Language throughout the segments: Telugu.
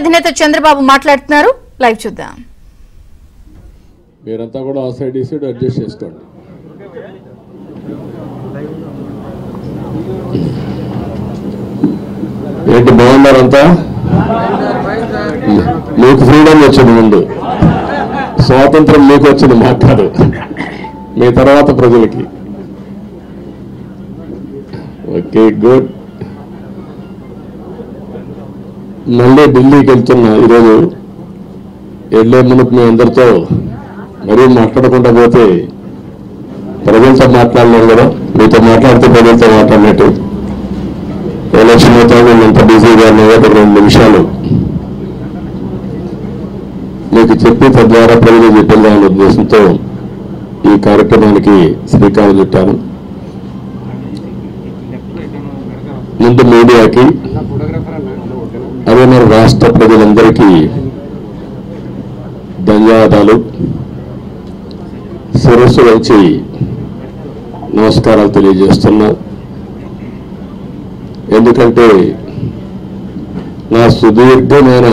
అధినేత చంద్రబాబు మాట్లాడుతున్నారు. లైవ్ చూద్దాం. మీరంతా కూడా ఆ సైడ్ ఈ సైడ్ అడ్జస్ట్ చేసుకోండి. ఏంటి బాగున్నారంతా? మీకు ఫ్రీడమ్ వచ్చింది, ముందు స్వాతంత్రం మీకు వచ్చింది, మాట్లాడు మీ తర్వాత ప్రజలకి. Okay, good. మళ్ళీ ఢిల్లీకి వెళ్తున్నా ఈరోజు. వెళ్ళే మునుపు మీ అందరితో మరీ మాట్లాడకుండా పోతే ప్రజలతో మాట్లాడలేరు కదా, మీతో మాట్లాడితే ప్రజలతో మాట్లాడినట్టు. ఎలక్షన్ అవుతా ఎంత బిజీగా ఉన్నాయో 2 నిమిషాలు మీకు చెప్పి తద్వారా ప్రజలు చెప్పేదాని ఉద్దేశంతో ఈ కార్యక్రమానికి శ్రీకారం చుట్టాను. ముందు మీడియాకి, అదే మన రాష్ట్ర ప్రజలందరికీ ధన్యవాదాలు, శిరస్సు వచ్చి నమస్కారాలు తెలియజేస్తున్నా. ఎందుకంటే నా సుదీర్ఘమైన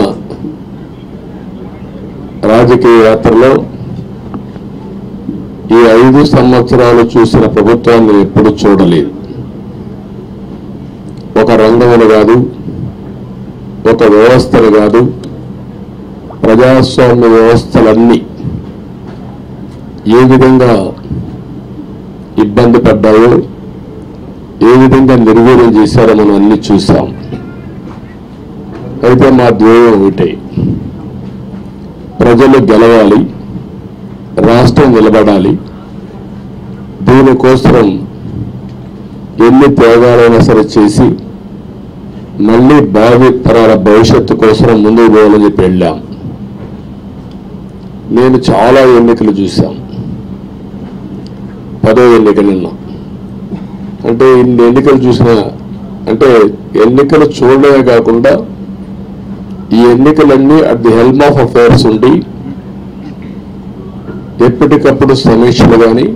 రాజకీయ యాత్రలో ఈ 5 సంవత్సరాలు చూసిన ప్రభుత్వాన్ని ఎప్పుడు చూడలేదు. ఒక రంగములు కాదు, ఒక వ్యవస్థలు కాదు, ప్రజాస్వామ్య వ్యవస్థలన్నీ ఏ విధంగా ఇబ్బంది పడ్డాయో, ఏ విధంగా నిర్వీర్యం చేశారో మనం అన్ని చూసాం. అయితే మా ధ్యేయం ఒకటే, ప్రజలు గెలవాలి, రాష్ట్రం నిలబడాలి. దీనికోసం ఎన్ని త్యాగాలైనా సరే చేసి మళ్ళీ భావి తరాల భవిష్యత్తు కోసం ముందుకు పోవాలని చెప్పి వెళ్ళాం. నేను చాలా ఎన్నికలు చూశాం. 10వ ఎన్నికలున్నా అంటే ఇన్ని ఎన్నికలు చూసినా, అంటే ఎన్నికలు చూడడమే కాకుండా ఈ ఎన్నికలన్నీ at the helm of affairs ఉండి ఎప్పటికప్పుడు సమీక్షలు కానీ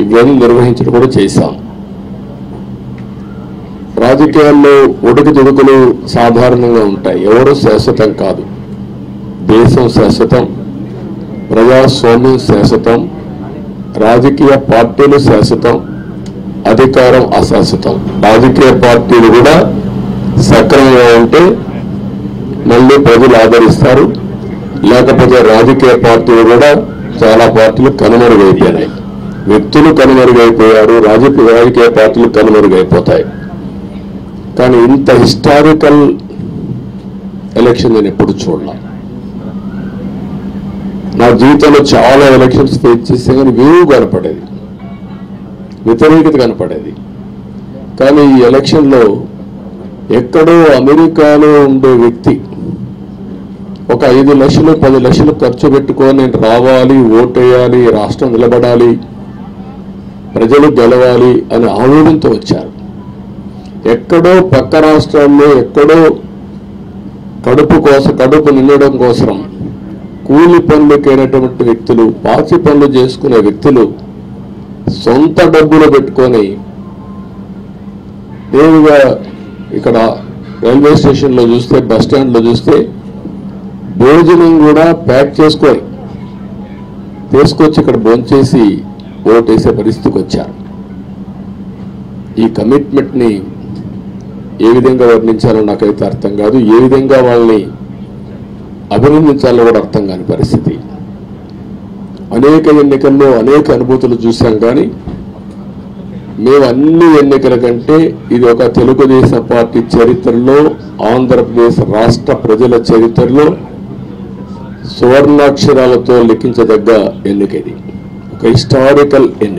ఇవన్నీ నిర్వహించడం కూడా చేశాం. రాజకీయాల్లో ఒడుకుదొడుకులు సాధారణంగా ఉంటాయి, ఎవరు శాశ్వతం కాదు. దేశం శాశ్వతం, ప్రజాస్వామ్యం శాశ్వతం, రాజకీయ పార్టీలు శాశ్వతం, అధికారం అశాశ్వతం. రాజకీయ పార్టీలు కూడా సక్రమంగా ఉంటే మళ్ళీ ప్రజలు ఆదరిస్తారు, లేకపోతే రాజకీయ పార్టీలు కూడా చాలా పార్టీలు కనుమరుగైపోయినాయి. వ్యక్తులు కనుమరుగైపోయారు, రాజకీయ పార్టీలు కనుమరుగైపోతాయి. కానీ ఇంత హిస్టారికల్ ఎలక్షన్ నేను ఎప్పుడు చూడలా. నా జీవితంలో చాలా ఎలక్షన్స్ ఫేస్ చేస్తే కానీ వేవ్ కనపడేది, వ్యతిరేకత కనపడేది. కానీ ఈ ఎలక్షన్లో ఎక్కడో అమెరికాలో ఉండే వ్యక్తి ఒక 5 లక్షలు 10 లక్షలు ఖర్చు పెట్టుకొని నేను రావాలి, ఓటేయాలి, రాష్ట్రం నిలబడాలి, ప్రజలు గెలవాలి అనే ఆలోచనతో వచ్చారు. ఎక్కడో పక్క రాష్ట్రాల్లో ఎక్కడో కడుపు నిండడం కోసం కూలి పనులకైనటువంటి వ్యక్తులు, పాచి పనులు చేసుకునే వ్యక్తులు సొంత డబ్బులు పెట్టుకొని నేరుగా ఇక్కడ రైల్వే స్టేషన్లో చూస్తే, బస్ స్టాండ్లో చూస్తే భోజనం కూడా ప్యాక్ చేసుకొని తీసుకొచ్చి ఇక్కడ భోంచేసి ఓటేసే పరిస్థితికి వచ్చారు. ఈ కమిట్మెంట్ని ఏ విధంగా వర్ణించాలో నాకైతే అర్థం కాదు, ఏ విధంగా వాళ్ళని అభినందించాలో కూడా అర్థం కాని పరిస్థితి. అనేక ఎన్నికల్లో అనేక అనుభూతులు చూసాం, కానీ మేము అన్ని ఎన్నికల కంటే ఇది ఒక తెలుగుదేశం పార్టీ చరిత్రలో, ఆంధ్రప్రదేశ్ రాష్ట్ర ప్రజల చరిత్రలో సువర్ణాక్షరాలతో లిఖించదగ్గ ఎన్నిక. ఇది ఒక హిస్టారికల్ ఎన్నిక.